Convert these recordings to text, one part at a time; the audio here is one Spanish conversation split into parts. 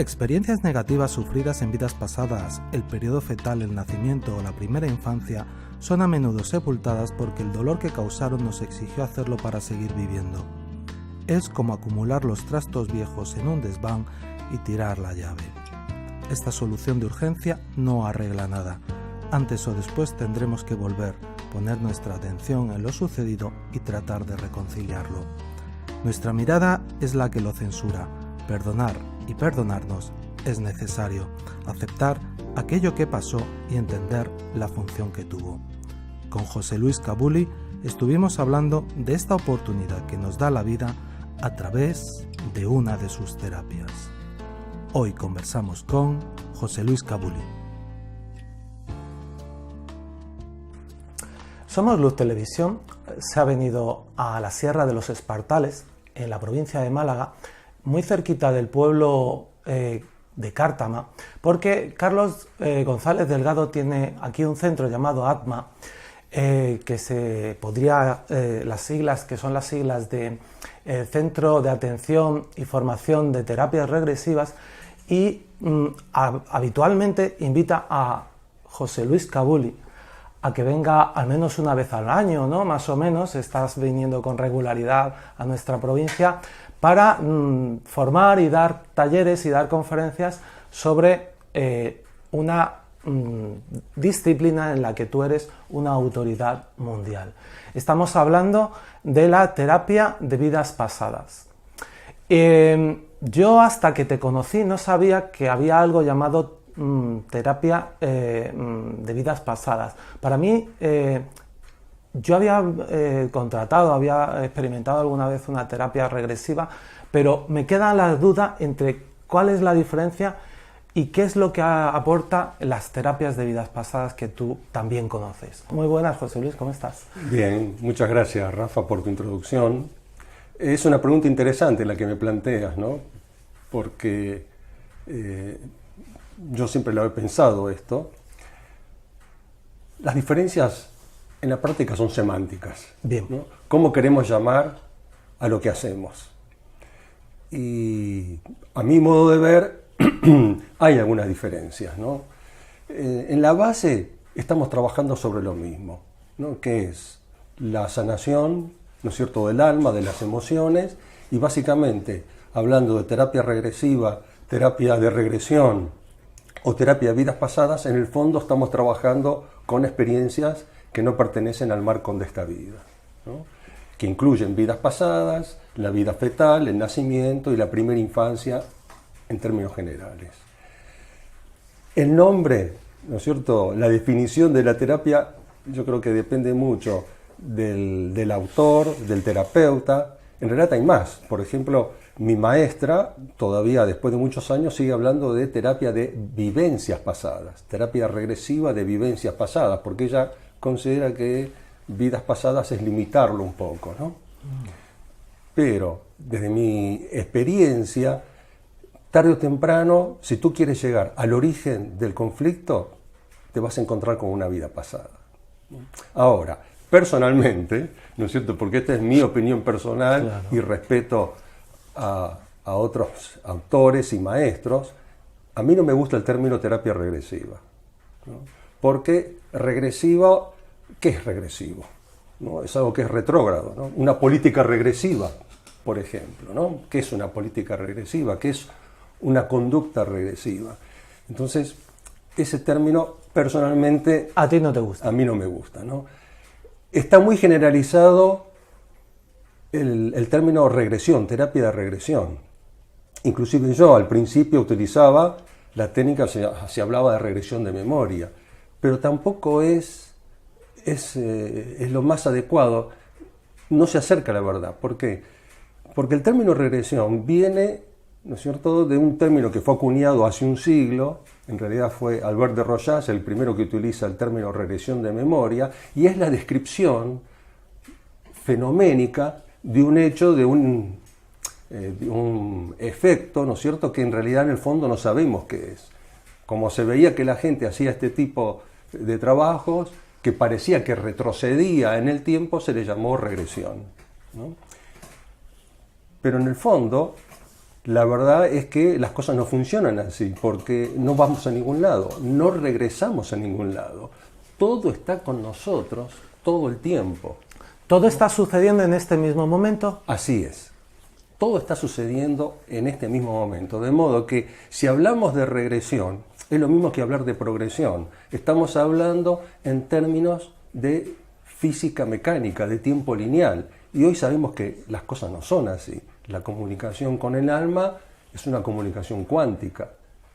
Experiencias negativas sufridas en vidas pasadas, el periodo fetal, el nacimiento o la primera infancia son a menudo sepultadas porque el dolor que causaron nos exigió hacerlo para seguir viviendo. Es como acumular los trastos viejos en un desván y tirar la llave. Esta solución de urgencia no arregla nada. Antes o después tendremos que volver, poner nuestra atención en lo sucedido y tratar de reconciliarlo. Nuestra mirada es la que lo censura. Perdonar y perdonarnos es necesario. Aceptar aquello que pasó y entender la función que tuvo. Con José Luis Cabuli estuvimos hablando de esta oportunidad que nos da la vida a través de una de sus terapias. Hoy conversamos con José Luis Cabuli. Somos Luz Televisión se ha venido a la Sierra de los Espartales, en la provincia de Málaga, muy cerquita del pueblo de Cártama, porque Carlos González Delgado tiene aquí un centro llamado ATMA, que se podría, las siglas, que son las siglas de Centro de Atención y Formación de Terapias Regresivas, y habitualmente invita a José Luis Cabuli a que venga al menos una vez al año, ¿no? Más o menos, estás viniendo con regularidad a nuestra provincia para formar y dar talleres y dar conferencias sobre una disciplina en la que tú eres una autoridad mundial. Estamos hablando de la terapia de vidas pasadas. Yo hasta que te conocí no sabía que había algo llamado terapia de vidas pasadas. Para mí, yo había había experimentado alguna vez una terapia regresiva, pero me queda la duda entre cuál es la diferencia y qué es lo que aporta las terapias de vidas pasadas que tú también conoces. Muy buenas, José Luis, ¿cómo estás? Bien, muchas gracias, Rafa, por tu introducción. Es una pregunta interesante la que me planteas, ¿no? Porque yo siempre lo he pensado esto. Las diferencias en la práctica son semánticas. Bien. ¿No? ¿Cómo queremos llamar a lo que hacemos? Y a mi modo de ver, hay algunas diferencias, ¿no? En la base estamos trabajando sobre lo mismo, ¿no? Que es la sanación, ¿no es cierto?, del alma, de las emociones, y básicamente, hablando de terapia regresiva, terapia de regresión o terapia de vidas pasadas, en el fondo estamos trabajando con experiencias que no pertenecen al marco de esta vida, ¿no? Que incluyen vidas pasadas, la vida fetal, el nacimiento y la primera infancia en términos generales. El nombre, ¿no es cierto?, la definición de la terapia, yo creo que depende mucho del autor, del terapeuta. En realidad hay más. Por ejemplo, mi maestra, todavía después de muchos años, sigue hablando de terapia de vivencias pasadas, terapia regresiva de vivencias pasadas, porque ella considera que vidas pasadas es limitarlo un poco, ¿no? Pero, desde mi experiencia, tarde o temprano, si tú quieres llegar al origen del conflicto, te vas a encontrar con una vida pasada. Ahora, personalmente, ¿no es cierto?, porque esta es mi opinión personal, claro, y respeto a otros autores y maestros, a mí no me gusta el término terapia regresiva, ¿no? Porque regresivo, ¿qué es regresivo? ¿No? Es algo que es retrógrado, ¿no? Una política regresiva, por ejemplo, ¿no? ¿Qué es una política regresiva? ¿Qué es una conducta regresiva? Entonces, ese término personalmente... ¿A ti no te gusta? A mí no me gusta, ¿no? Está muy generalizado el término regresión, terapia de regresión. Inclusive yo al principio utilizaba la técnica, se hablaba de regresión de memoria, pero tampoco es lo más adecuado, no se acerca a la verdad. ¿Por qué? Porque el término regresión viene, ¿no es cierto?, de un término que fue acuñado hace un siglo. En realidad fue Albert de Rojas el primero que utiliza el término regresión de memoria, y es la descripción fenoménica de un hecho, de un efecto, ¿no es cierto?, que en realidad en el fondo no sabemos qué es. Como se veía que la gente hacía este tipo de trabajos, que parecía que retrocedía en el tiempo, se le llamó regresión, ¿no? Pero en el fondo, La verdad es que las cosas no funcionan así, porque no vamos a ningún lado, no regresamos a ningún lado. Todo está con nosotros todo el tiempo. ¿Todo está sucediendo en este mismo momento? Así es. Todo está sucediendo en este mismo momento. De modo que si hablamos de regresión, es lo mismo que hablar de progresión. Estamos hablando en términos de física mecánica, de tiempo lineal. Y hoy sabemos que las cosas no son así. La comunicación con el alma es una comunicación cuántica,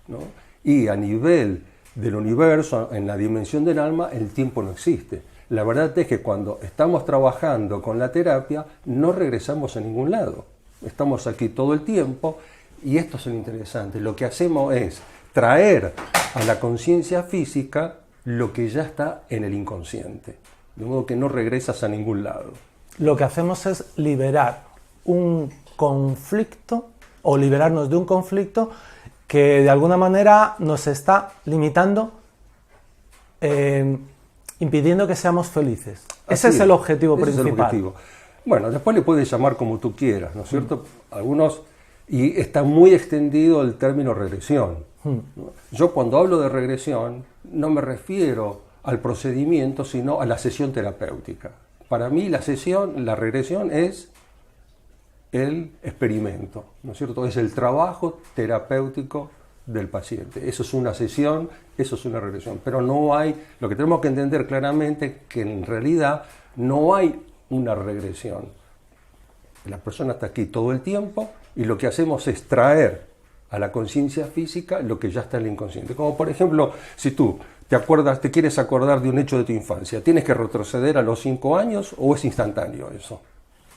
¿no? Y a nivel del universo, en la dimensión del alma, el tiempo no existe. La verdad es que cuando estamos trabajando con la terapia, no regresamos a ningún lado. Estamos aquí todo el tiempo y esto es lo interesante. Lo que hacemos es traer a la conciencia física lo que ya está en el inconsciente. De modo que no regresas a ningún lado. Lo que hacemos es liberar un conflicto o liberarnos de un conflicto que de alguna manera nos está limitando, impidiendo que seamos felices. Ese es el objetivo principal. Es el objetivo. Bueno, después le puedes llamar como tú quieras, ¿no es cierto? Algunos, y está muy extendido el término regresión, ¿no? Yo cuando hablo de regresión no me refiero al procedimiento, sino a la sesión terapéutica. Para mí la regresión es el experimento, ¿no es cierto? Es el trabajo terapéutico del paciente. Eso es una sesión, eso es una regresión. Pero no hay, lo que tenemos que entender claramente que en realidad no hay una regresión. La persona está aquí todo el tiempo y lo que hacemos es traer a la conciencia física lo que ya está en el inconsciente. Como por ejemplo, si tú te quieres acordar de un hecho de tu infancia, ¿tienes que retroceder a los 5 años o es instantáneo eso?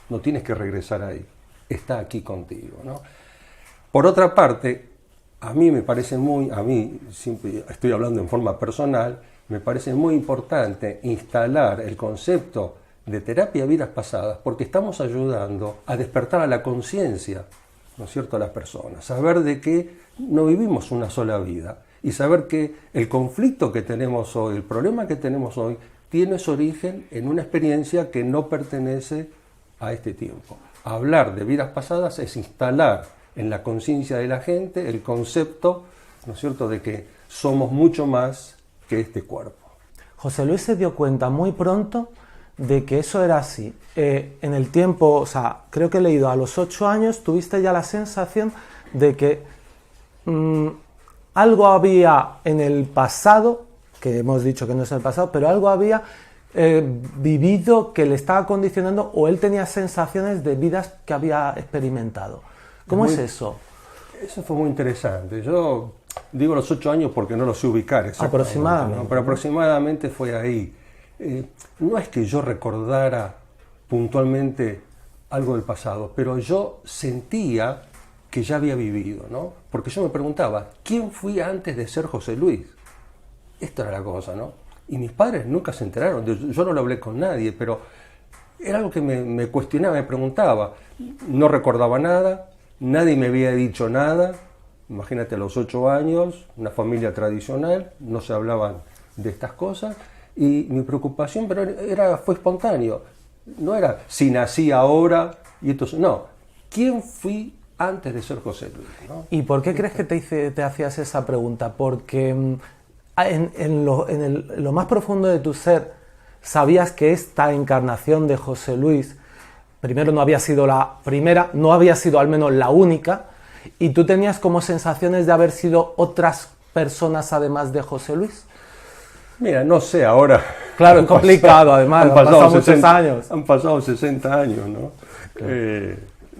No tienes que regresar ahí. Está aquí contigo, ¿no? Por otra parte, a mí, siempre estoy hablando en forma personal, me parece muy importante instalar el concepto de terapia de vidas pasadas porque estamos ayudando a despertar a la conciencia, ¿no es cierto?, a las personas. Saber de que no vivimos una sola vida y saber que el conflicto que tenemos hoy, el problema que tenemos hoy, tiene su origen en una experiencia que no pertenece a este tiempo. Hablar de vidas pasadas es instalar en la conciencia de la gente el concepto, ¿no es cierto?, de que somos mucho más que este cuerpo. José Luis se dio cuenta muy pronto de que eso era así. En el tiempo, o sea, creo que he leído, a los 8 años tuviste ya la sensación de que algo había en el pasado, que hemos dicho que no es el pasado, pero algo había vivido que le estaba condicionando, o él tenía sensaciones de vidas que había experimentado. ¿Cómo es eso? Eso fue muy interesante. Yo digo los 8 años porque no lo sé ubicar aproximadamente, ¿no? Pero aproximadamente fue ahí. No es que yo recordara puntualmente algo del pasado, pero yo sentía que ya había vivido, ¿no? Porque yo me preguntaba, ¿quién fui antes de ser José Luis? Esta era la cosa, ¿no? Y mis padres nunca se enteraron, yo no lo hablé con nadie, pero era algo que me cuestionaba, me preguntaba. No recordaba nada, nadie me había dicho nada. Imagínate, a los 8 años, una familia tradicional, no se hablaban de estas cosas. Y mi preocupación fue espontáneo. No era si nací ahora y entonces, no. ¿Quién fui antes de ser José Luis, ¿no? ¿Y por qué crees que te hacías esa pregunta? Porque en lo más profundo de tu ser sabías que esta encarnación de José Luis, primero no había sido la primera, no había sido al menos la única, y tú tenías como sensaciones de haber sido otras personas además de José Luis. Mira, no sé ahora. Claro, es complicado, además, han pasado muchos años. Han pasado 60 años, ¿no? Claro.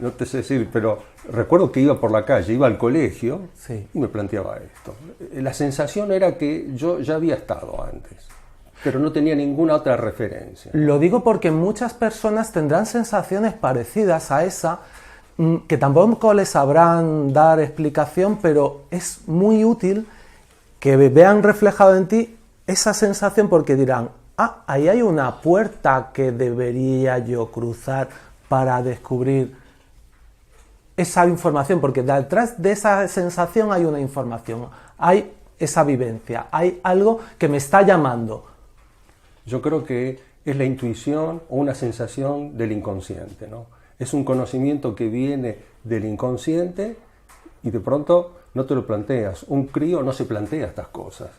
No te sé decir, pero recuerdo que iba por la calle, iba al colegio, sí, y me planteaba esto. La sensación era que yo ya había estado antes, pero no tenía ninguna otra referencia. Lo digo porque muchas personas tendrán sensaciones parecidas a esa, que tampoco les sabrán dar explicación, pero es muy útil que vean reflejado en ti esa sensación, porque dirán, ahí hay una puerta que debería yo cruzar para descubrir esa información, porque detrás de esa sensación hay una información, hay esa vivencia, hay algo que me está llamando. Yo creo que es la intuición o una sensación del inconsciente, ¿no? Es un conocimiento que viene del inconsciente Y de pronto no te lo planteas. Un crío no se plantea estas cosas.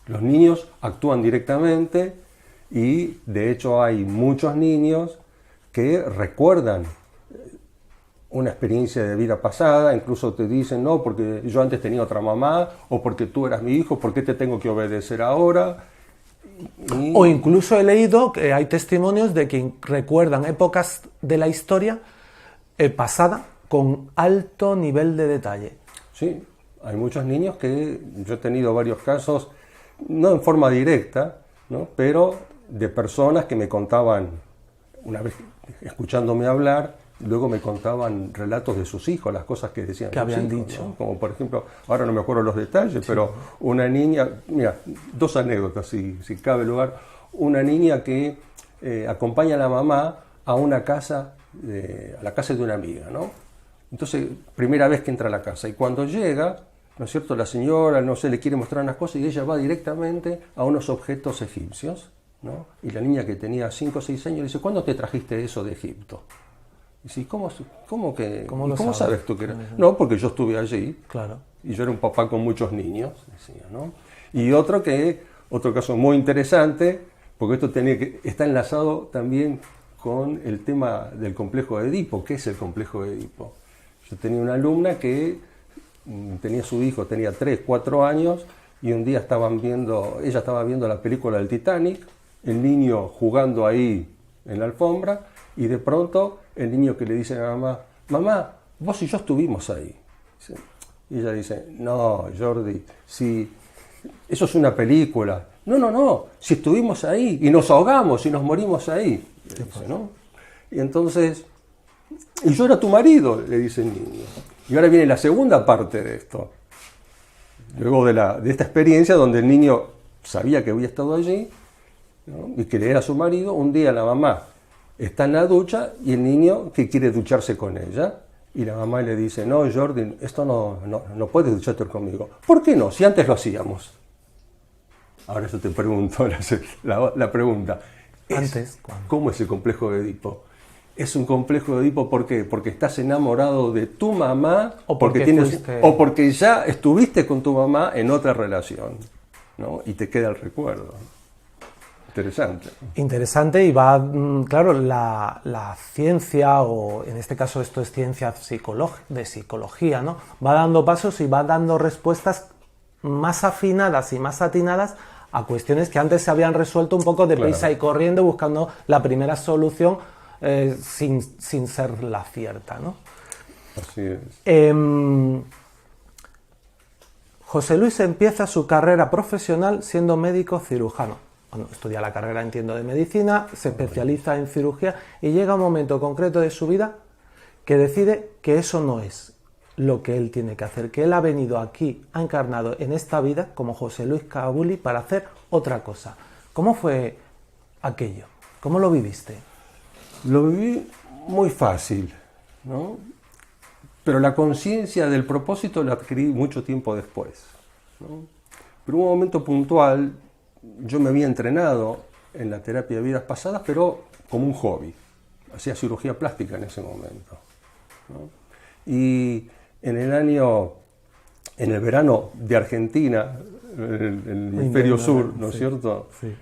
Los niños actúan directamente y de hecho hay muchos niños que recuerdan una experiencia de vida pasada, incluso te dicen, no, porque yo antes tenía otra mamá, o porque tú eras mi hijo, ¿por qué te tengo que obedecer ahora? O incluso he leído que hay testimonios de que recuerdan épocas de la historia pasada con alto nivel de detalle. Sí, hay muchos niños que yo he tenido varios casos, no en forma directa, ¿no? Pero de personas que me contaban, una vez escuchándome hablar, luego me contaban relatos de sus hijos, las cosas que decían que habían hijos, dicho, ¿no? Como por ejemplo, ahora no me acuerdo los detalles, sí, pero una niña, mira, dos anécdotas si cabe lugar, una niña que acompaña a la mamá a una casa, a la casa de una amiga, ¿no? Entonces, primera vez que entra a la casa, y cuando llega, ¿no es cierto?, la señora, no sé, le quiere mostrar unas cosas y ella va directamente a unos objetos egipcios, ¿no? Y la niña que tenía 5 o 6 años le dice, ¿cuándo te trajiste eso de Egipto? Y dice, ¿cómo sabes tú que era? No, porque yo estuve allí. Claro. Y yo era un papá con muchos niños, decía, ¿no? Y otro caso muy interesante, porque esto está enlazado también con el tema del complejo de Edipo. ¿Qué es el complejo de Edipo? Yo tenía una alumna que tenía su hijo, tenía 3, 4 años, y un día ella estaba viendo la película del Titanic, el niño jugando ahí en la alfombra, y de pronto el niño que le dice a la mamá, mamá, vos y yo estuvimos ahí. Y ella dice, no, Jordi, si eso es una película. No, si estuvimos ahí y nos ahogamos y nos morimos ahí. Le dice, ¿no? Y entonces, y yo era tu marido, le dice el niño. Y ahora viene la segunda parte de esto. Luego de esta experiencia donde el niño sabía que había estado allí, ¿no? Y que le era su marido, un día la mamá está en la ducha y el niño que quiere ducharse con ella. Y la mamá le dice, no, Jordi, esto no puedes ducharte conmigo. ¿Por qué no? Si antes lo hacíamos. Ahora yo te pregunto la pregunta. Antes, ¿cómo es el complejo de Edipo? Es un complejo de Edipo, ¿por qué? Porque estás enamorado de tu mamá o porque ya estuviste con tu mamá en otra relación, ¿no? Y te queda el recuerdo. Interesante y va, claro, la ciencia, o en este caso esto es ciencia de psicología, ¿no? Va dando pasos y va dando respuestas más afinadas y más atinadas a cuestiones que antes se habían resuelto un poco deprisa y corriendo, buscando la primera solución sin ser la cierta, ¿no? Así es. José Luis empieza su carrera profesional siendo médico cirujano. Bueno, estudia la carrera, entiendo, de medicina, se especializa en cirugía y llega un momento concreto de su vida que decide que eso no es lo que él tiene que hacer, que él ha venido aquí, ha encarnado en esta vida como José Luis Cabuli para hacer otra cosa. ¿Cómo fue aquello? ¿Cómo lo viviste? Lo viví muy fácil, ¿no? Pero la conciencia del propósito la adquirí mucho tiempo después, ¿no? Pero un momento puntual, yo me había entrenado en la terapia de vidas pasadas, pero como un hobby. Hacía cirugía plástica en ese momento, ¿no? Y en el verano de Argentina, en el hemisferio sur, ¿no es cierto? Sí.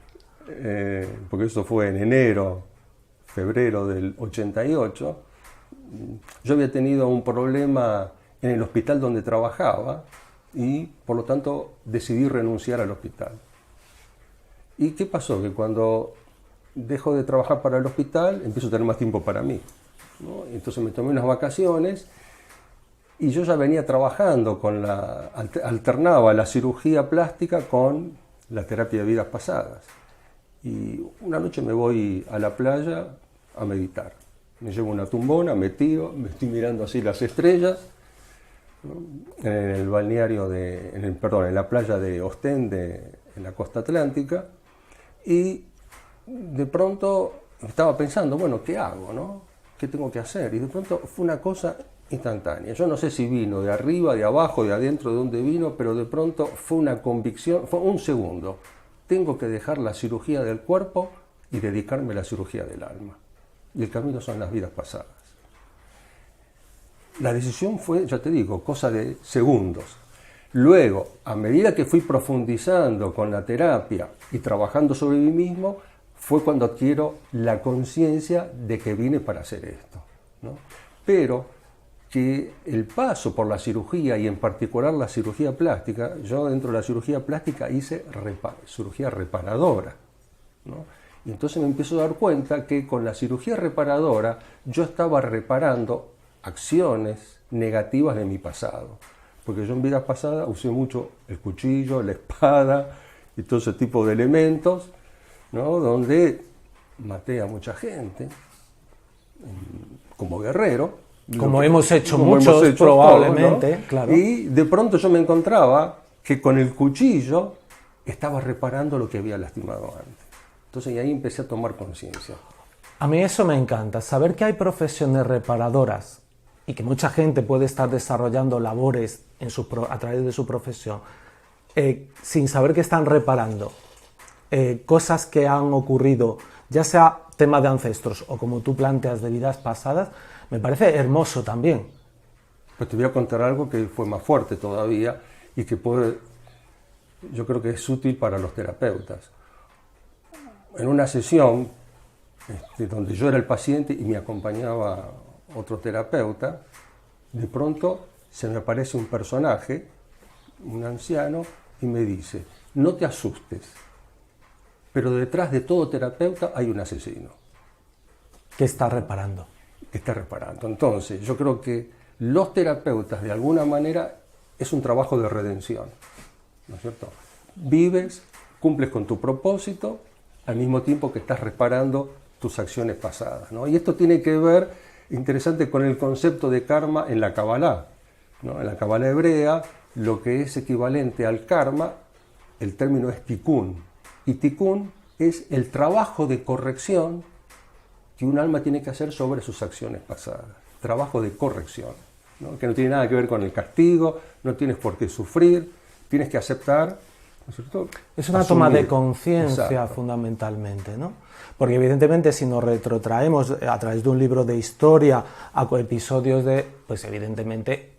Porque eso fue en enero, febrero del 88, yo había tenido un problema en el hospital donde trabajaba y por lo tanto decidí renunciar al hospital. ¿Y qué pasó? Que cuando dejo de trabajar para el hospital empiezo a tener más tiempo para mí, ¿no? Entonces me tomé unas vacaciones y yo ya venía trabajando alternaba la cirugía plástica con la terapia de vidas pasadas. Y una noche me voy a la playa a meditar. Me llevo una tumbona, me tiro, me estoy mirando así las estrellas, ¿no? En el balneario en la playa de Ostende, en la costa atlántica, y de pronto estaba pensando, bueno, ¿qué hago, no? ¿Qué tengo que hacer? Y de pronto fue una cosa instantánea. Yo no sé si vino de arriba, de abajo, de adentro, de dónde vino, pero de pronto fue una convicción, fue un segundo. Tengo que dejar la cirugía del cuerpo y dedicarme a la cirugía del alma. Y el camino son las vidas pasadas. la decisión fue, ya te digo, cosa de segundos. Luego, a medida que fui profundizando con la terapia y trabajando sobre mí mismo, fue cuando adquiero la conciencia de que vine para hacer esto, ¿no? Pero que el paso por la cirugía, y en particular la cirugía plástica, yo dentro de la cirugía plástica hice cirugía reparadora, ¿no? Y entonces me empiezo a dar cuenta que con la cirugía reparadora yo estaba reparando acciones negativas de mi pasado. Porque yo en vida pasada usé mucho el cuchillo, la espada y todo ese tipo de elementos, ¿no? Donde maté a mucha gente como guerrero. Como hemos hecho muchos, probablemente, todos, ¿no? Claro. Y de pronto yo me encontraba que con el cuchillo estaba reparando lo que había lastimado antes. Entonces y ahí empecé a tomar conciencia. A mí eso me encanta, saber que hay profesiones reparadoras y que mucha gente puede estar desarrollando labores a través de su profesión sin saber que están reparando cosas que han ocurrido, ya sea tema de ancestros o como tú planteas de vidas pasadas, me parece hermoso también. Pues te voy a contar algo que fue más fuerte todavía y que yo creo que es útil para los terapeutas. En una sesión donde yo era el paciente y me acompañaba otro terapeuta, de pronto se me aparece un personaje, un anciano, y me dice: no te asustes, pero detrás de todo terapeuta hay un asesino. ¿Qué está reparando? Está reparando. Entonces, yo creo que los terapeutas, de alguna manera, es un trabajo de redención, ¿no es cierto? Vives, cumples con tu propósito, al mismo tiempo que estás reparando tus acciones pasadas, ¿no? Y esto tiene que ver, interesante, con el concepto de karma en la Kabbalah, ¿no? En la Kabbalah hebrea, lo que es equivalente al karma, el término es tikkun. Y tikkun es el trabajo de corrección que un alma tiene que hacer sobre sus acciones pasadas. Trabajo de corrección, ¿no? Que no tiene nada que ver con el castigo, no tienes por qué sufrir, tienes que aceptar, ¿no es cierto? Es una toma de conciencia fundamentalmente, ¿no? Porque evidentemente si nos retrotraemos a través de un libro de historia a episodios pues evidentemente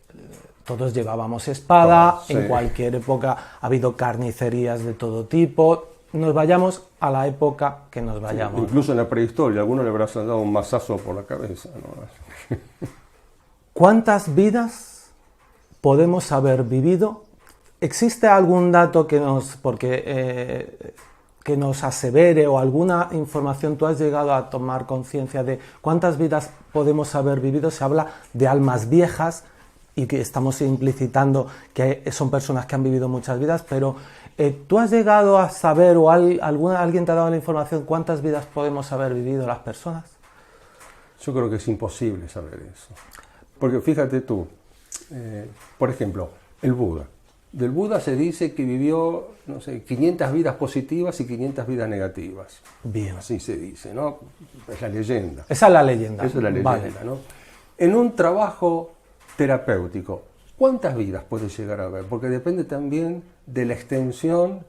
todos llevábamos espada, en cualquier época ha habido carnicerías de todo tipo, nos vayamos a la época que nos vayamos. Sí, incluso en la prehistoria, algunos le habrán dado un mazazo por la cabeza, ¿no? ¿Cuántas vidas podemos haber vivido? ¿Existe algún dato que nos asevere o alguna información? ¿Tú has llegado a tomar conciencia de cuántas vidas podemos haber vivido? Se habla de almas viejas y que estamos implicitando que son personas que han vivido muchas vidas, pero ¿tú has llegado a saber o alguien te ha dado la información cuántas vidas podemos haber vivido las personas? Yo creo que es imposible saber eso. Porque fíjate tú, por ejemplo, el Buda. Del Buda se dice que vivió, no sé, 500 vidas positivas y 500 vidas negativas. Bien. Así se dice, ¿no? Es la leyenda. Esa es la leyenda. Esa es la leyenda, vale. ¿No? En un trabajo terapéutico, ¿cuántas vidas puede llegar a haber? Porque depende también de la extensión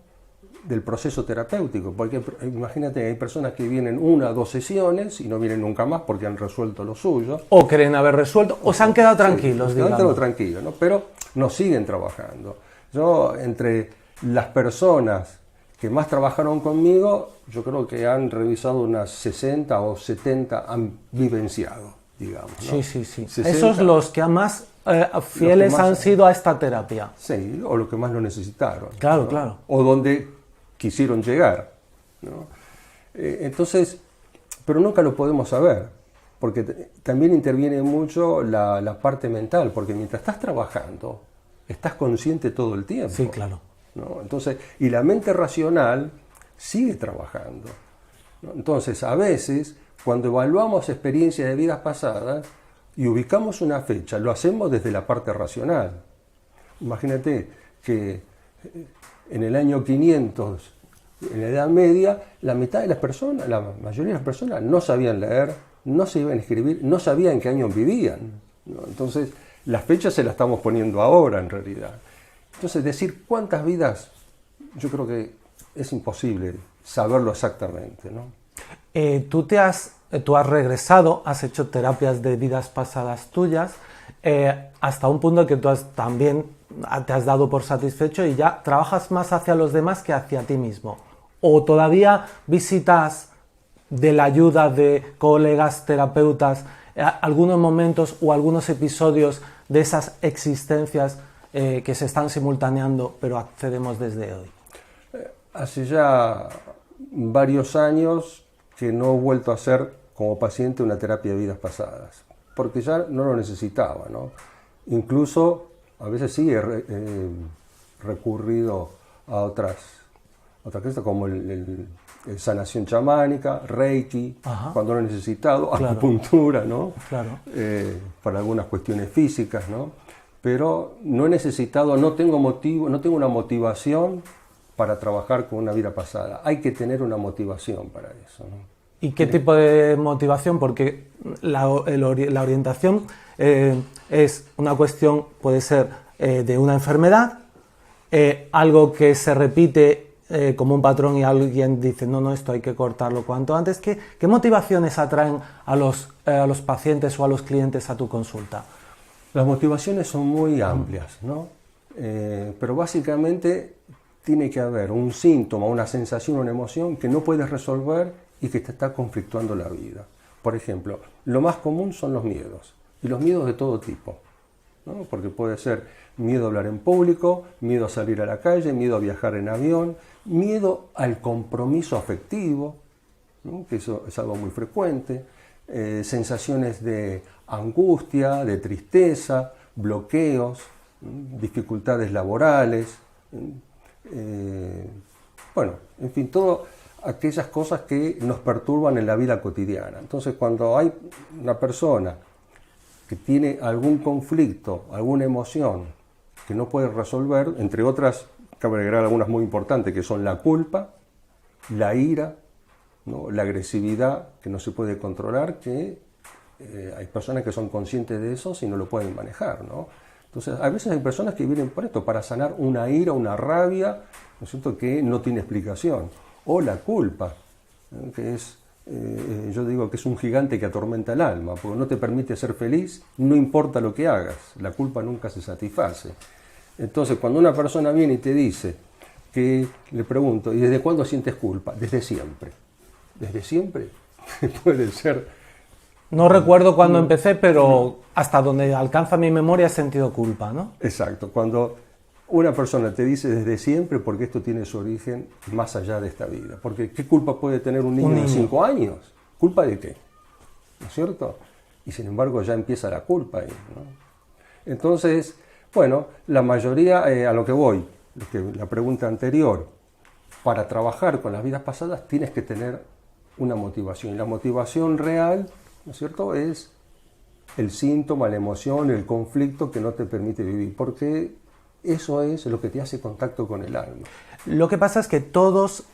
del proceso terapéutico. Porque imagínate, hay personas que vienen 1 o 2 sesiones y no vienen nunca más porque han resuelto lo suyo. O creen haber resuelto, o se han quedado tranquilos, se han quedado tranquilos, ¿no? Pero no siguen trabajando. Yo, entre las personas que más trabajaron conmigo, yo creo que han revisado unas 60 o 70, han vivenciado, digamos, ¿no? Sí. 60, esos los que más fieles han sido a esta terapia. Sí, o los que más lo necesitaron. Claro, ¿no? claro. O donde quisieron llegar, ¿no? Entonces, pero nunca lo podemos saber, porque también interviene mucho la parte mental, porque mientras estás trabajando, estás consciente todo el tiempo. Sí, claro. ¿No? Entonces, y la mente racional sigue trabajando, ¿no? Entonces, a veces, cuando evaluamos experiencias de vidas pasadas y ubicamos una fecha, lo hacemos desde la parte racional. Imagínate que en el año 500, en la Edad Media, la mitad de las personas, la mayoría de las personas no sabían leer, no sabían escribir, no sabían en qué año vivían, ¿no? Entonces, las fechas se las estamos poniendo ahora, en realidad. Entonces, decir cuántas vidas, yo creo que es imposible saberlo exactamente, ¿no? Tú has regresado, has hecho terapias de vidas pasadas tuyas. hasta un punto que tú también te has dado por satisfecho y ya trabajas más hacia los demás que hacia ti mismo. O todavía visitas de la ayuda de colegas terapeutas algunos momentos o algunos episodios de esas existencias que se están simultaneando, pero accedemos desde hoy. Hace ya varios años que no he vuelto a hacer como paciente una terapia de vidas pasadas, porque ya no lo necesitaba, ¿no? Incluso a veces sí he recurrido a otras cosas como el sanación chamánica, Reiki, Ajá. cuando lo he necesitado, Claro. acupuntura, ¿no? Claro. Para algunas cuestiones físicas, ¿no? Pero no he necesitado, no tengo una motivación para trabajar con una vida pasada. Hay que tener una motivación para eso, ¿no? ¿Y qué tipo de motivación? Porque la orientación es una cuestión, puede ser de una enfermedad, algo que se repite como un patrón y alguien dice, no, esto hay que cortarlo cuanto antes. ¿Qué motivaciones atraen a los pacientes o a los clientes a tu consulta? Las motivaciones son muy amplias, ¿no? Pero básicamente tiene que haber un síntoma, una sensación, una emoción que no puedes resolver y que te está conflictuando la vida. Por ejemplo, lo más común son los miedos, y los miedos de todo tipo, ¿no? Porque puede ser miedo a hablar en público, miedo a salir a la calle, miedo a viajar en avión, miedo al compromiso afectivo, ¿no? Que eso es algo muy frecuente, sensaciones de angustia, de tristeza, bloqueos, dificultades laborales, bueno, en fin, todas aquellas cosas que nos perturban en la vida cotidiana. Entonces, cuando hay una persona que tiene algún conflicto, alguna emoción que no puede resolver, entre otras, cabe agregar algunas muy importantes, que son la culpa, la ira, ¿no? La agresividad que no se puede controlar, que hay personas que son conscientes de eso y no lo pueden manejar, ¿no? Entonces, a veces hay personas que vienen por esto, para sanar una ira, una rabia, ¿no es cierto?, que no tiene explicación. O la culpa, que es, yo digo que es un gigante que atormenta el alma, porque no te permite ser feliz, no importa lo que hagas, la culpa nunca se satisface. Entonces, cuando una persona viene y te dice, que le pregunto, ¿y desde cuándo sientes culpa? Desde siempre. ¿Desde siempre? Puede ser. No recuerdo cuándo empecé, pero hasta donde alcanza mi memoria he sentido culpa, ¿no? Exacto. Cuando una persona te dice desde siempre, porque esto tiene su origen más allá de esta vida. Porque ¿qué culpa puede tener un niño de 5 años? ¿Culpa de qué? ¿No es cierto? Y sin embargo ya empieza la culpa ahí, ¿no? Entonces, bueno, la mayoría, a lo que voy, la pregunta anterior, para trabajar con las vidas pasadas tienes que tener una motivación. Y la motivación real, ¿no es cierto?, es el síntoma, la emoción, el conflicto que no te permite vivir, porque eso es lo que te hace contacto con el alma. Lo que pasa es que todos,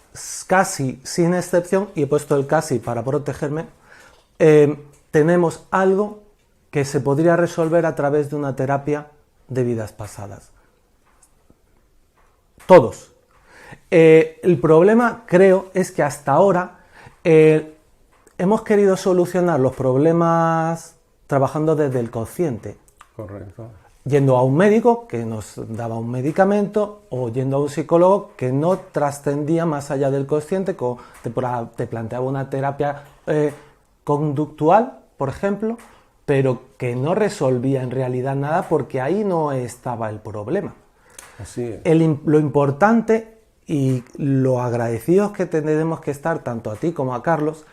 casi sin excepción, y he puesto el casi para protegerme, tenemos algo que se podría resolver a través de una terapia de vidas pasadas. Todos. El problema, creo, es que hasta ahora hemos querido solucionar los problemas trabajando desde el consciente. Correcto. Yendo a un médico que nos daba un medicamento o yendo a un psicólogo que no trascendía más allá del consciente, te planteaba una terapia conductual, por ejemplo, pero que no resolvía en realidad nada porque ahí no estaba el problema. Así es. Lo importante y lo agradecidos que tenemos que estar, tanto a ti como a Carlos,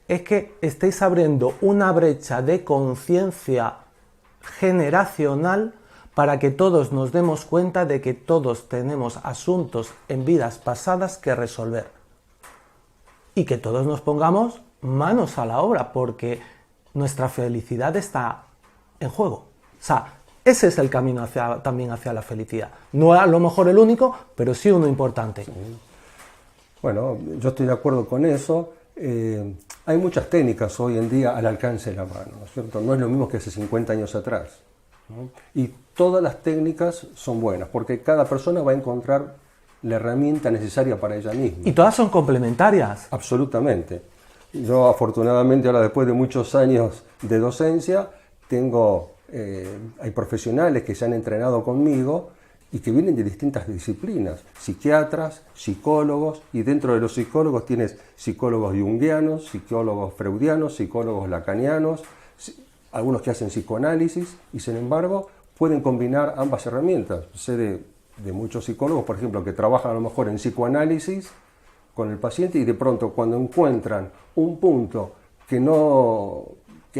es que estéis abriendo una brecha de conciencia generacional para que todos nos demos cuenta de que todos tenemos asuntos en vidas pasadas que resolver. Y que todos nos pongamos manos a la obra, porque nuestra felicidad está en juego. O sea, ese es el camino también hacia la felicidad. No a lo mejor el único, pero sí uno importante. Sí. Bueno, yo estoy de acuerdo con eso. Hay muchas técnicas hoy en día al alcance de la mano, ¿no es cierto? No es lo mismo que hace 50 años atrás, ¿no? Y todas las técnicas son buenas, porque cada persona va a encontrar la herramienta necesaria para ella misma. Y todas son complementarias. Absolutamente. Yo afortunadamente ahora, después de muchos años de docencia, tengo hay profesionales que se han entrenado conmigo y que vienen de distintas disciplinas, psiquiatras, psicólogos, y dentro de los psicólogos tienes psicólogos junguianos, psicólogos freudianos, psicólogos lacanianos, algunos que hacen psicoanálisis, y sin embargo pueden combinar ambas herramientas. Sé de muchos psicólogos, por ejemplo, que trabajan a lo mejor en psicoanálisis con el paciente y de pronto cuando encuentran un punto que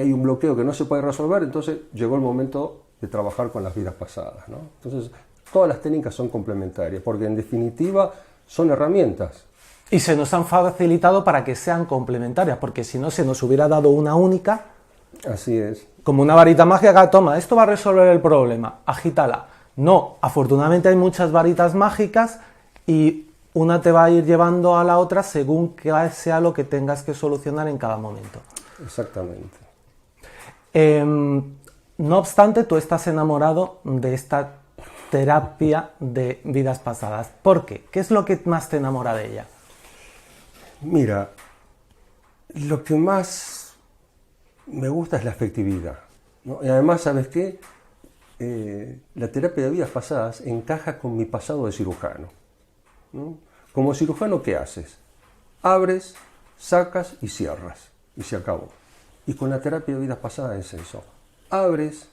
hay un bloqueo que no se puede resolver, entonces llegó el momento de trabajar con las vidas pasadas, ¿no? Entonces, todas las técnicas son complementarias, porque en definitiva son herramientas. Y se nos han facilitado para que sean complementarias, porque si no se nos hubiera dado una única. Así es. Como una varita mágica, toma, esto va a resolver el problema, agítala. No, afortunadamente hay muchas varitas mágicas y una te va a ir llevando a la otra según que sea lo que tengas que solucionar en cada momento. Exactamente. No obstante, tú estás enamorado de esta terapia de vidas pasadas. ¿Por qué? ¿Qué es lo que más te enamora de ella? Mira, lo que más me gusta es la afectividad, ¿no? Y además, ¿sabes qué? La terapia de vidas pasadas encaja con mi pasado de cirujano, ¿no? Como cirujano, ¿qué haces? Abres, sacas y cierras, y se acabó. Y con la terapia de vidas pasadas es eso. Abres,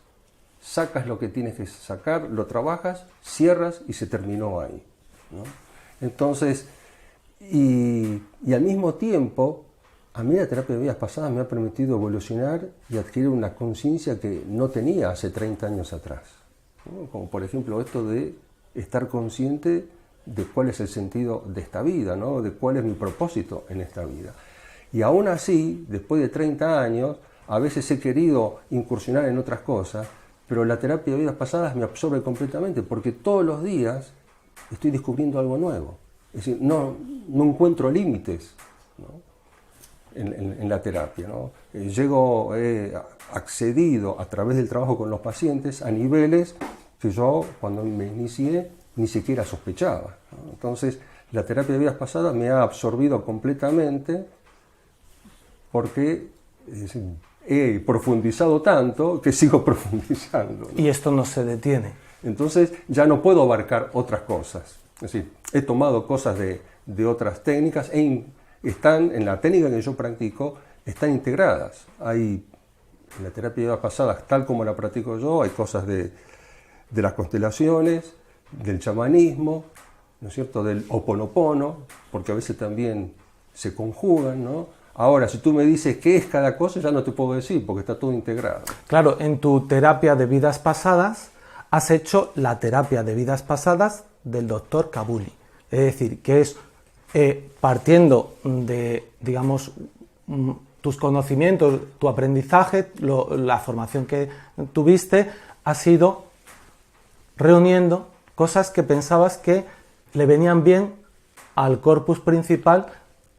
sacas lo que tienes que sacar, lo trabajas, cierras y se terminó ahí, ¿no? Entonces, y al mismo tiempo, a mí la terapia de vidas pasadas me ha permitido evolucionar y adquirir una conciencia que no tenía hace 30 años atrás, ¿no? Como por ejemplo esto de estar consciente de cuál es el sentido de esta vida, ¿no? De cuál es mi propósito en esta vida. Y aún así, después de 30 años, a veces he querido incursionar en otras cosas, pero la terapia de vidas pasadas me absorbe completamente, porque todos los días estoy descubriendo algo nuevo. Es decir, no encuentro límites, ¿no? en la terapia, ¿no? He accedido a través del trabajo con los pacientes a niveles que yo cuando me inicié ni siquiera sospechaba, ¿no? Entonces, la terapia de vidas pasadas me ha absorbido completamente porque he profundizado tanto que sigo profundizando, ¿no? Y esto no se detiene. Entonces ya no puedo abarcar otras cosas. Es decir, he tomado cosas de otras técnicas están en la técnica que yo practico, están integradas. Hay en la terapia de vidas pasadas, tal como la practico yo, hay cosas de las constelaciones, del chamanismo, ¿no es cierto?, del Ho'oponopono, porque a veces también se conjugan, ¿no? Ahora, si tú me dices qué es cada cosa, ya no te puedo decir, porque está todo integrado. Claro, en tu terapia de vidas pasadas has hecho la terapia de vidas pasadas del doctor Kabuli. Es decir, que es partiendo de, digamos, tus conocimientos, tu aprendizaje, la formación que tuviste, has ido reuniendo cosas que pensabas que le venían bien al corpus principal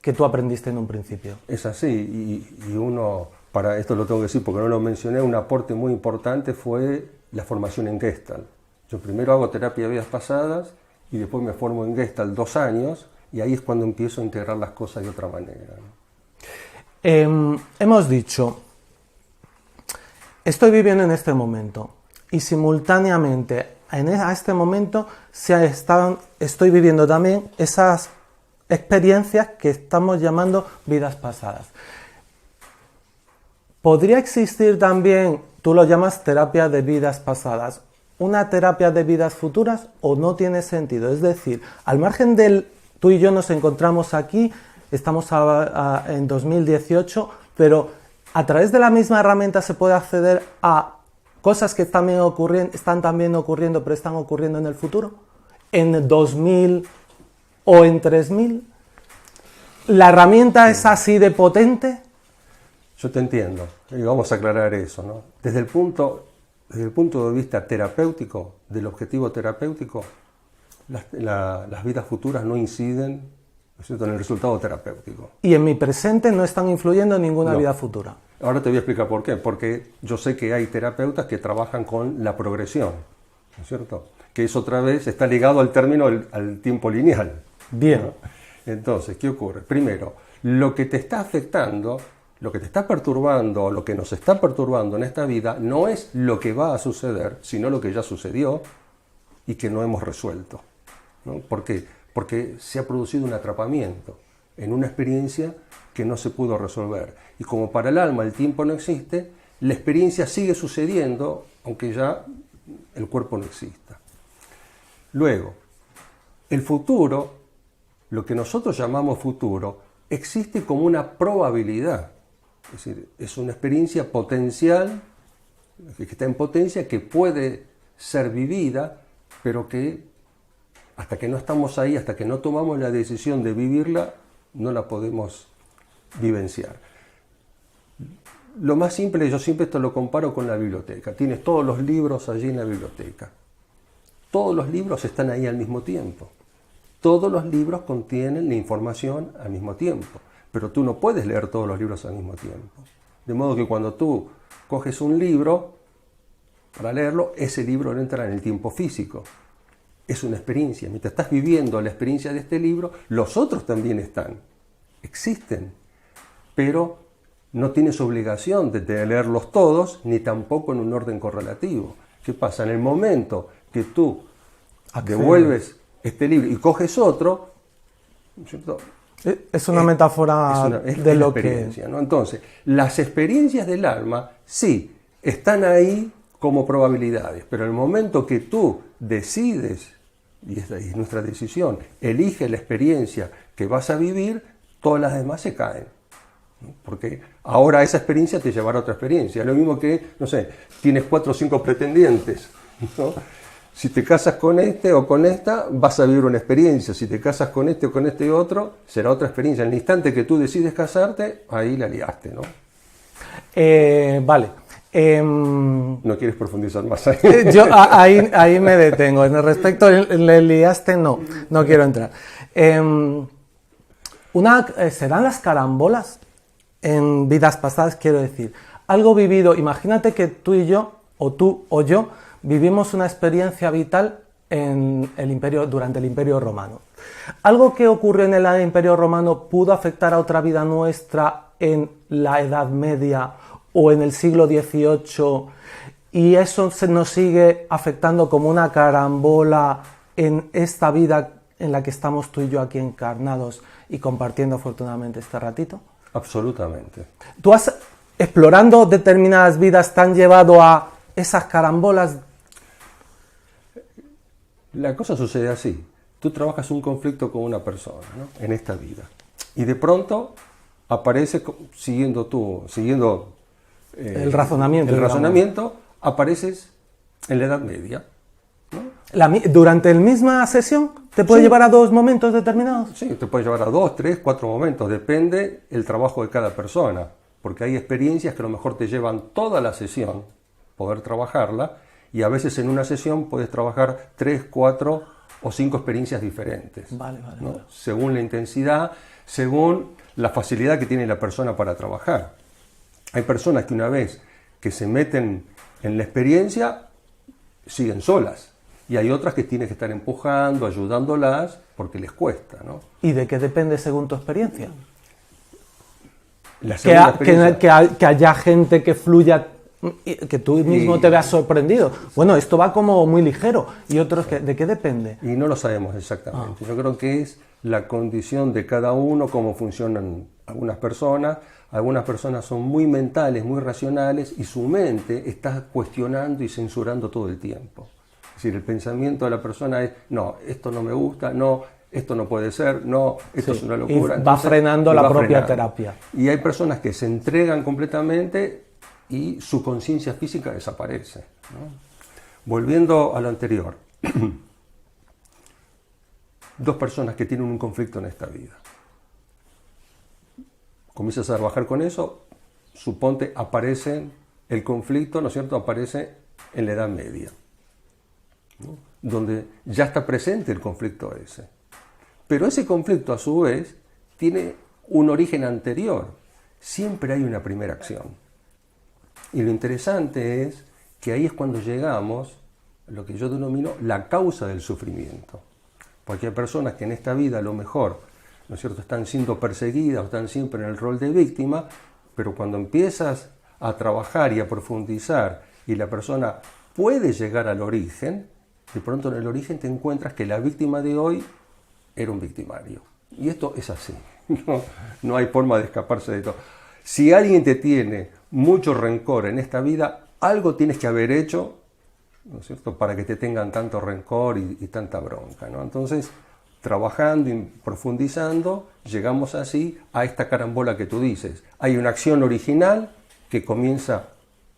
que tú aprendiste en un principio. Es así, y uno, para esto lo tengo que decir porque no lo mencioné, un aporte muy importante fue la formación en Gestalt. Yo primero hago terapia de vidas pasadas y después me formo en Gestalt 2 años y ahí es cuando empiezo a integrar las cosas de otra manera, ¿no? Hemos dicho, estoy viviendo en este momento y simultáneamente a este momento estoy viviendo también esas experiencias que estamos llamando vidas pasadas. ¿Podría existir también, tú lo llamas terapia de vidas pasadas, una terapia de vidas futuras o no tiene sentido? Es decir, al margen del tú y yo nos encontramos aquí, estamos en 2018, pero a través de la misma herramienta se puede acceder a cosas que están también ocurriendo, pero están ocurriendo en el futuro, en 2000 o en 3000. ¿La herramienta es así de potente? Yo te entiendo, y vamos a aclarar eso, ¿no? Desde el punto de vista terapéutico, del objetivo terapéutico, las vidas futuras no inciden, ¿no es cierto?, en el resultado terapéutico. Y en mi presente no están influyendo en ninguna vida futura. Ahora te voy a explicar por qué. Porque yo sé que hay terapeutas que trabajan con la progresión, ¿no es cierto? Que eso otra vez está ligado al término, al tiempo lineal. Bien. ¿No? Entonces, ¿qué ocurre? Primero, lo que te está afectando lo que te está perturbando, lo que nos está perturbando en esta vida, no es lo que va a suceder, sino lo que ya sucedió y que no hemos resuelto, ¿no? ¿Por qué? Porque se ha producido un atrapamiento en una experiencia que no se pudo resolver. Y como para el alma el tiempo no existe, la experiencia sigue sucediendo, aunque ya el cuerpo no exista. Luego, el futuro, lo que nosotros llamamos futuro, existe como una probabilidad. Es decir, es una experiencia potencial, que está en potencia, que puede ser vivida, pero que hasta que no estamos ahí, hasta que no tomamos la decisión de vivirla, no la podemos vivenciar. Lo más simple, yo siempre esto lo comparo con la biblioteca. Tienes todos los libros allí en la biblioteca. Todos los libros están ahí al mismo tiempo. Todos los libros contienen la información al mismo tiempo. Pero tú no puedes leer todos los libros al mismo tiempo. De modo que cuando tú coges un libro para leerlo, ese libro entra en el tiempo físico. Es una experiencia. Mientras estás viviendo la experiencia de este libro, los otros también están. Existen. Pero no tienes obligación de leerlos todos, ni tampoco en un orden correlativo. ¿Qué pasa? En el momento que tú devuelves este libro y coges otro, ¿cierto? Es una metáfora de lo que... ¿no? Entonces, las experiencias del alma, sí, están ahí como probabilidades, pero en el momento que tú decides, y esta es nuestra decisión, elige la experiencia que vas a vivir, todas las demás se caen. Porque ahora esa experiencia te llevará a otra experiencia. Lo mismo que, no sé, tienes 4 o 5 pretendientes, ¿no? Si te casas con este o con esta, vas a vivir una experiencia. Si te casas con este o con este otro, será otra experiencia. En el instante que tú decides casarte, ahí la liaste, ¿no? Vale. ¿No quieres profundizar más ahí? Yo ahí me detengo. En el respecto, le liaste, no quiero entrar. ¿Serán las carambolas en vidas pasadas? Quiero decir, algo vivido. Imagínate que tú y yo, o tú o yo, vivimos una experiencia vital durante el Imperio Romano. Algo que ocurrió en el Imperio Romano pudo afectar a otra vida nuestra en la Edad Media o en el siglo XVIII, y eso nos sigue afectando como una carambola en esta vida en la que estamos tú y yo aquí encarnados y compartiendo afortunadamente este ratito. Absolutamente. ¿Tú explorando determinadas vidas te han llevado a esas carambolas? La cosa sucede así. Tú trabajas un conflicto con una persona, ¿no? En esta vida. Y de pronto aparece, siguiendo el razonamiento, apareces en la Edad Media, ¿no? ¿Durante la misma sesión te puede llevar a 2 momentos determinados? Sí, te puede llevar a 2, 3, 4 momentos. Depende el trabajo de cada persona. Porque hay experiencias que a lo mejor te llevan toda la sesión, poder trabajarla, y a veces en una sesión puedes trabajar 3, 4 o 5 experiencias diferentes. Vale, ¿no? vale. Según la intensidad, según la facilidad que tiene la persona para trabajar. Hay personas que una vez que se meten en la experiencia, siguen solas. Y hay otras que tienes que estar empujando, ayudándolas, porque les cuesta, ¿no? ¿Y de qué depende según tu experiencia? Que haya gente que fluya, que tú mismo te veas sorprendido. Bueno, esto va como muy ligero. ¿Y otros de qué depende? Y no lo sabemos exactamente. Yo creo que es la condición de cada uno, cómo funcionan algunas personas. Algunas personas son muy mentales, muy racionales, y su mente está cuestionando y censurando todo el tiempo. Es decir, el pensamiento de la persona es, no, esto no me gusta, no, esto no puede ser, no, esto es una locura. Y va frenando la propia terapia. Y hay personas que se entregan completamente y su conciencia física desaparece, ¿no? Volviendo a lo anterior, 2 personas que tienen un conflicto en esta vida. Comienzas a trabajar con eso, suponte aparece el conflicto, ¿no es cierto?, aparece en la Edad Media, ¿no? Donde ya está presente el conflicto ese. Pero ese conflicto, a su vez, tiene un origen anterior. Siempre hay una primera acción. Y lo interesante es que ahí es cuando llegamos a lo que yo denomino la causa del sufrimiento. Porque hay personas que en esta vida a lo mejor, ¿no es cierto?, están siendo perseguidas o están siempre en el rol de víctima, Pero cuando empiezas a trabajar y a profundizar y la persona puede llegar al origen, de pronto en el origen te encuentras que la víctima de hoy era un victimario. Y esto es así. No hay forma de escaparse de esto. Si alguien te tiene mucho rencor en esta vida, algo tienes que haber hecho, ¿no es cierto?, para que te tengan tanto rencor y tanta bronca, ¿no? Entonces, trabajando y profundizando, llegamos así a esta carambola que tú dices. Hay una acción original que comienza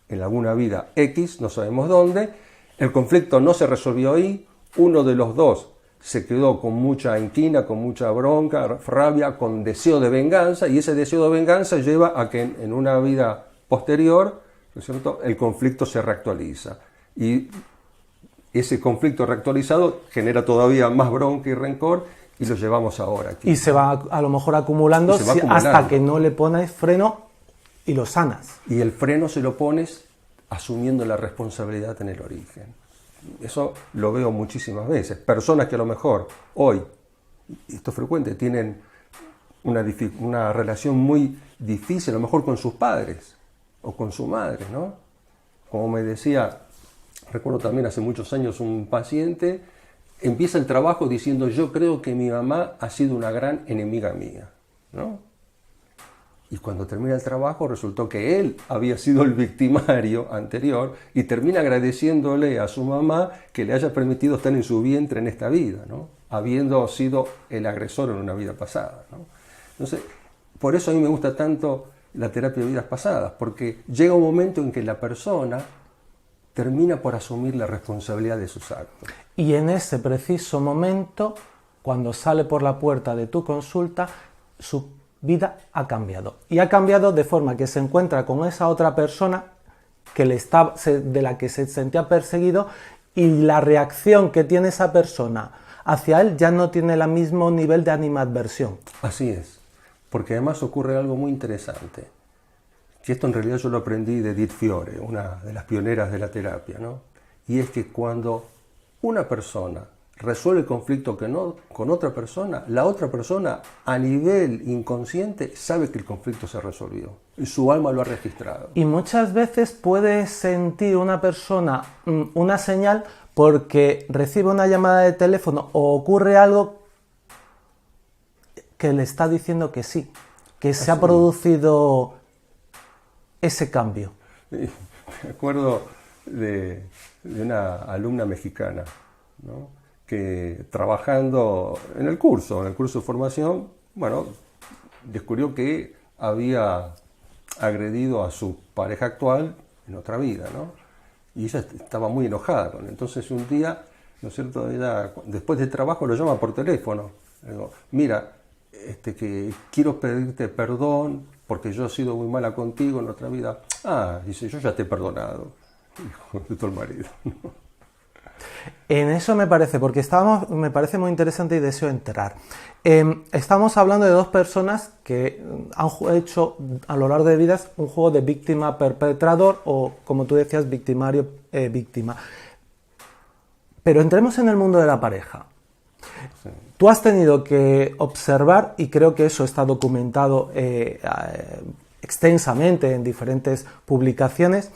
en alguna vida X, no sabemos dónde, el conflicto no se resolvió ahí, uno de los dos se quedó con mucha inquina, con mucha bronca, rabia, con deseo de venganza, y ese deseo de venganza lleva a que en una vida posterior, ¿no es cierto?, el conflicto se reactualiza. Y ese conflicto reactualizado genera todavía más bronca y rencor, y lo llevamos ahora aquí. Y se va a lo mejor acumulando, hasta que no le pones freno y lo sanas. Y el freno se lo pones asumiendo la responsabilidad en el origen. Eso lo veo muchísimas veces. Personas que a lo mejor hoy, esto es frecuente, tienen una relación muy difícil, a lo mejor con sus padres o con su madre, ¿no? Como me decía, recuerdo también hace muchos años un paciente, empieza el trabajo diciendo: yo creo que mi mamá ha sido una gran enemiga mía, ¿no? Y cuando termina el trabajo resultó que él había sido el victimario anterior y termina agradeciéndole a su mamá que le haya permitido estar en su vientre en esta vida, ¿no?, habiendo sido el agresor en una vida pasada, ¿no? Entonces, por eso a mí me gusta tanto la terapia de vidas pasadas, porque llega un momento en que la persona termina por asumir la responsabilidad de sus actos. Y en ese preciso momento, cuando sale por la puerta de tu consulta, su vida ha cambiado. Y ha cambiado de forma que se encuentra con esa otra persona de la que se sentía perseguido, y la reacción que tiene esa persona hacia él ya no tiene el mismo nivel de animadversión. Así es, porque además ocurre algo muy interesante, que esto en realidad yo lo aprendí de Edith Fiore, una de las pioneras de la terapia, ¿no? Y es que cuando una persona resuelve el conflicto con otra persona, la otra persona a nivel inconsciente sabe que el conflicto se resolvió y su alma lo ha registrado. Y muchas veces puede sentir una persona una señal porque recibe una llamada de teléfono o ocurre algo que le está diciendo que sí, que se ha producido ese cambio. Me acuerdo de una alumna mexicana, ¿no?, que trabajando en el curso de formación, bueno, descubrió que había agredido a su pareja actual en otra vida, ¿no? Y ella estaba muy enojada con él. Entonces un día, ¿no es cierto?, ella después del trabajo lo llama por teléfono. Le digo: mira, que quiero pedirte perdón porque yo he sido muy mala contigo en otra vida. Ah, dice, yo ya te he perdonado. Hijo de todo el marido, ¿no? En eso me parece muy interesante y deseo entrar. Estamos hablando de dos personas que han hecho a lo largo de vidas un juego de víctima-perpetrador o, como tú decías, victimario-víctima. Pero entremos en el mundo de la pareja. Sí. Tú has tenido que observar, y creo que eso está documentado extensamente en diferentes publicaciones,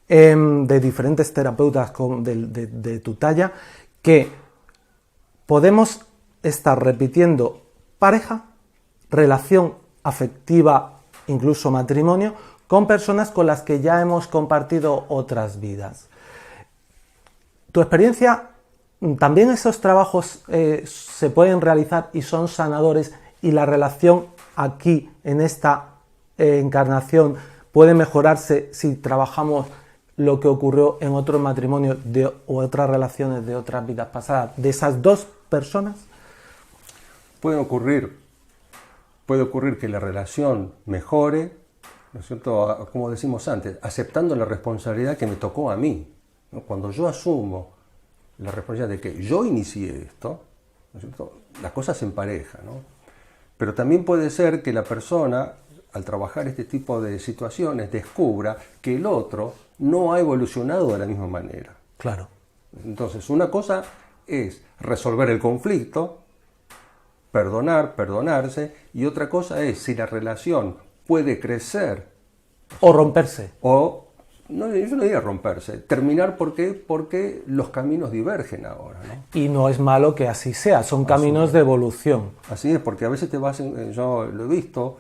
de diferentes terapeutas de tu talla, que podemos estar repitiendo pareja, relación afectiva, incluso matrimonio, con personas con las que ya hemos compartido otras vidas. ¿Tu experiencia, también esos trabajos se pueden realizar y son sanadores, y la relación aquí, en esta encarnación, puede mejorarse si trabajamos lo que ocurrió en otros matrimonios o otras relaciones de otras vidas pasadas, de esas dos personas? Puede ocurrir que la relación mejore, ¿no es cierto?, como decimos antes, aceptando la responsabilidad que me tocó a mí, ¿no? Cuando yo asumo la responsabilidad de que yo inicié esto, ¿no es cierto?, las cosas se emparejan, ¿no? Pero también puede ser que la persona, al trabajar este tipo de situaciones, descubra que el otro no ha evolucionado de la misma manera. Claro. Entonces, una cosa es resolver el conflicto, perdonarse, y otra cosa es si la relación puede crecer O romperse. O, no, yo no diría romperse, terminar, ¿por qué? Porque los caminos divergen ahora, ¿no? Y no es malo que así sea, son caminos de evolución. Así es, porque a veces yo lo he visto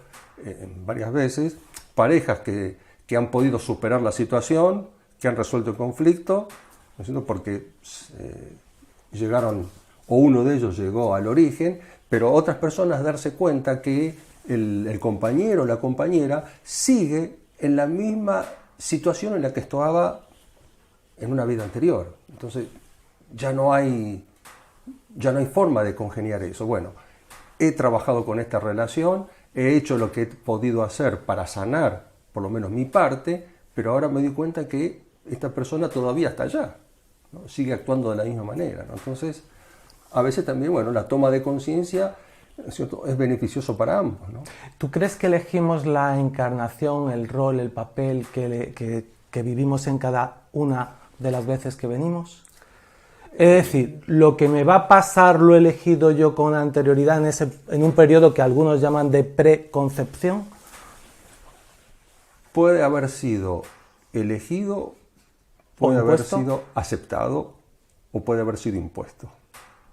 varias veces, parejas que han podido superar la situación, que han resuelto el conflicto, ¿no es cierto? Porque llegaron, o uno de ellos llegó al origen, pero otras personas darse cuenta que el compañero o la compañera sigue en la misma situación en la que estaba en una vida anterior. Entonces ya no hay forma de congeniar eso. Bueno, he trabajado con esta relación, he hecho lo que he podido hacer para sanar por lo menos mi parte, pero ahora me doy cuenta que esta persona todavía está allá, ¿no? Sigue actuando de la misma manera, ¿no? Entonces, a veces también, bueno, la toma de conciencia, ¿cierto?, es beneficioso para ambos, ¿no? ¿Tú crees que elegimos la encarnación, el rol, el papel que vivimos en cada una de las veces que venimos? Es decir, lo que me va a pasar lo he elegido yo con anterioridad en un periodo que algunos llaman de preconcepción. Puede haber sido elegido, puede haber sido aceptado o puede haber sido impuesto.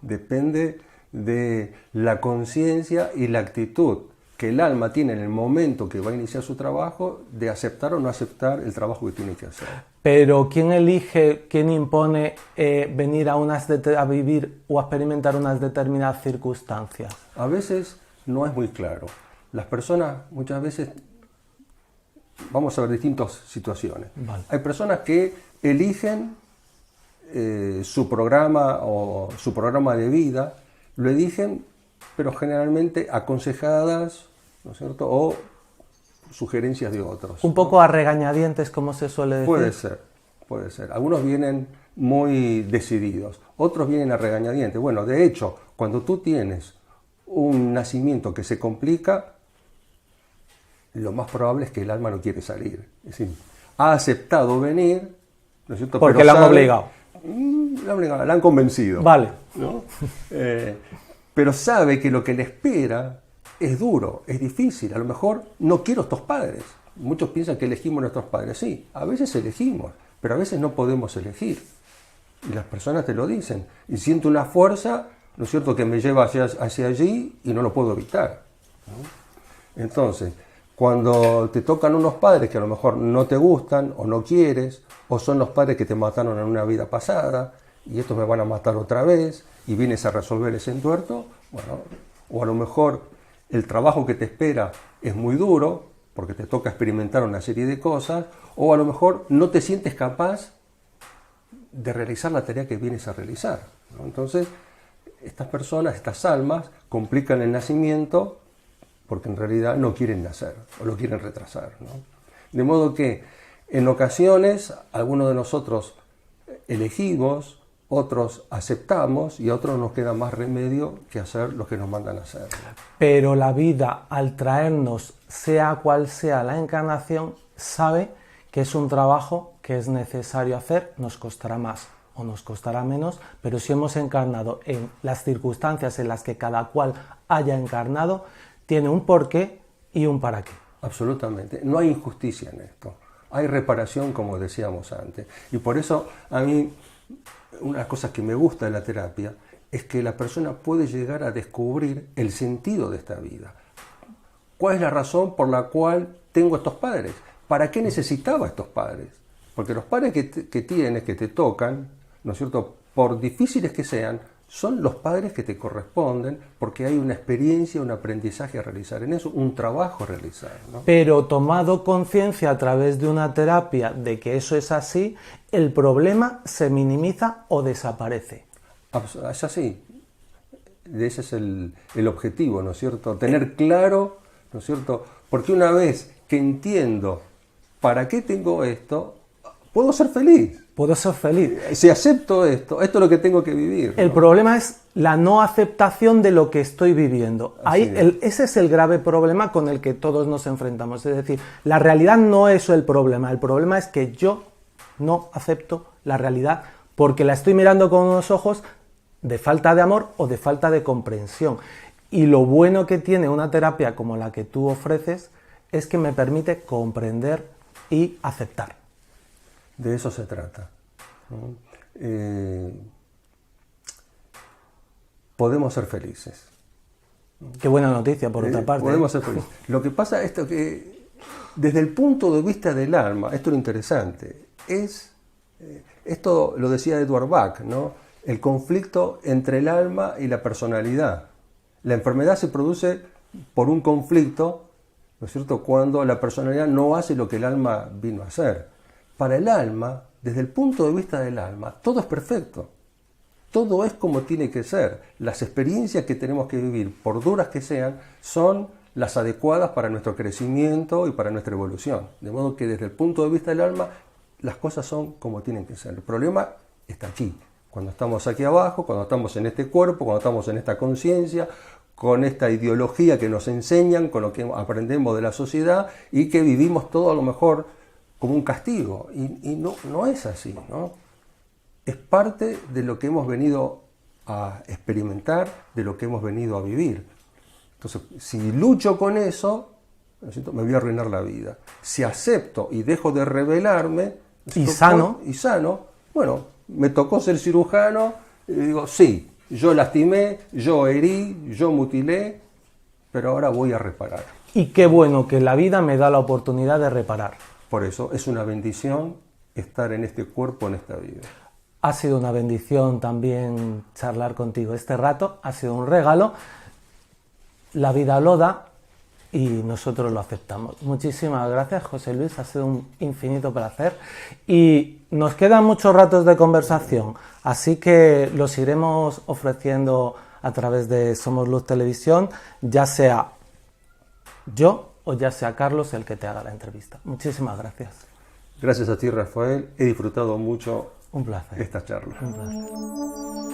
Depende de la conciencia y la actitud que el alma tiene en el momento que va a iniciar su trabajo de aceptar o no aceptar el trabajo que tiene que hacer. Pero ¿quién elige, quién impone venir a vivir o a experimentar unas determinadas circunstancias? A veces no es muy claro. Las personas muchas veces, vamos a ver distintas situaciones. Vale. Hay personas que eligen su programa o su programa de vida, lo eligen, pero generalmente aconsejadas, ¿no es cierto?, o sugerencias de otros. Un poco a regañadientes, como se suele decir. Puede ser. Algunos vienen muy decididos, otros vienen a regañadientes. Bueno, de hecho, cuando tú tienes un nacimiento que se complica, lo más probable es que el alma no quiere salir. Es decir, ha aceptado venir, ¿no es cierto? Porque pero la han obligado. La han convencido. Vale. ¿No? Pero sabe que lo que le espera es duro, es difícil. A lo mejor no quiero estos padres. Muchos piensan que elegimos a nuestros padres. Sí, a veces elegimos, pero a veces no podemos elegir. Y las personas te lo dicen. Y siento una fuerza, ¿no es cierto?, que me lleva hacia allí y no lo puedo evitar, ¿no? Entonces, cuando te tocan unos padres que a lo mejor no te gustan o no quieres, o son los padres que te mataron en una vida pasada y estos me van a matar otra vez y vienes a resolver ese entuerto, bueno, o a lo mejor el trabajo que te espera es muy duro porque te toca experimentar una serie de cosas, o a lo mejor no te sientes capaz de realizar la tarea que vienes a realizar, ¿no? Entonces, estas personas, estas almas, complican el nacimiento porque en realidad no quieren nacer o lo quieren retrasar, ¿no? De modo que en ocasiones algunos de nosotros elegimos, otros aceptamos y a otros nos queda más remedio que hacer lo que nos mandan a hacer, ¿no? Pero la vida, al traernos, sea cual sea la encarnación, sabe que es un trabajo que es necesario hacer, nos costará más o nos costará menos, pero si hemos encarnado en las circunstancias en las que cada cual haya encarnado, tiene un porqué y un para qué. Absolutamente. No hay injusticia en esto. Hay reparación, como decíamos antes. Y por eso a mí, una de las cosas que me gusta de la terapia es que la persona puede llegar a descubrir el sentido de esta vida. ¿Cuál es la razón por la cual tengo estos padres? ¿Para qué necesitaba estos padres? Porque los padres que tienes, que te tocan, ¿no es cierto?, por difíciles que sean, son los padres que te corresponden porque hay una experiencia, un aprendizaje a realizar en eso, un trabajo a realizar, ¿no? Pero tomado conciencia a través de una terapia de que eso es así, el problema se minimiza o desaparece. Es así. Ese es el objetivo, ¿no es cierto? Tener claro, ¿no es cierto? Porque una vez que entiendo para qué tengo esto, puedo ser feliz. Puedo ser feliz. Si acepto esto es lo que tengo que vivir, ¿no? El problema es la no aceptación de lo que estoy viviendo. Ese es el grave problema con el que todos nos enfrentamos. Es decir, la realidad no es el problema es que yo no acepto la realidad porque la estoy mirando con unos ojos de falta de amor o de falta de comprensión. Y lo bueno que tiene una terapia como la que tú ofreces es que me permite comprender y aceptar. De eso se trata, ¿no? Podemos ser felices. Qué buena noticia, por otra parte. Podemos ser felices. Lo que pasa es que desde el punto de vista del alma, esto es lo interesante, esto lo decía Edward Bach, ¿no? El conflicto entre el alma y la personalidad. La enfermedad se produce por un conflicto, ¿no es cierto?, cuando la personalidad no hace lo que el alma vino a hacer. Para el alma, desde el punto de vista del alma, todo es perfecto. Todo es como tiene que ser. Las experiencias que tenemos que vivir, por duras que sean, son las adecuadas para nuestro crecimiento y para nuestra evolución. De modo que desde el punto de vista del alma, las cosas son como tienen que ser. El problema está aquí. Cuando estamos aquí abajo, cuando estamos en este cuerpo, cuando estamos en esta conciencia, con esta ideología que nos enseñan, con lo que aprendemos de la sociedad y que vivimos todo a lo mejor como un castigo. Y no es así, ¿no? Es parte de lo que hemos venido a experimentar, de lo que hemos venido a vivir. Entonces, si lucho con eso, me voy a arruinar la vida. Si acepto y dejo de rebelarme, y sano, bueno, me tocó ser cirujano, y digo, sí, yo lastimé, yo herí, yo mutilé, pero ahora voy a reparar. Y qué bueno que la vida me da la oportunidad de reparar. Por eso es una bendición estar en este cuerpo, en esta vida. Ha sido una bendición también charlar contigo este rato, ha sido un regalo. La vida lo da y nosotros lo aceptamos. Muchísimas gracias, José Luis, ha sido un infinito placer. Y nos quedan muchos ratos de conversación, así que los iremos ofreciendo a través de Somos Luz Televisión, ya sea yo o ya sea Carlos el que te haga la entrevista. Muchísimas gracias. Gracias a ti, Rafael. He disfrutado mucho un placer. Esta charla. Un placer.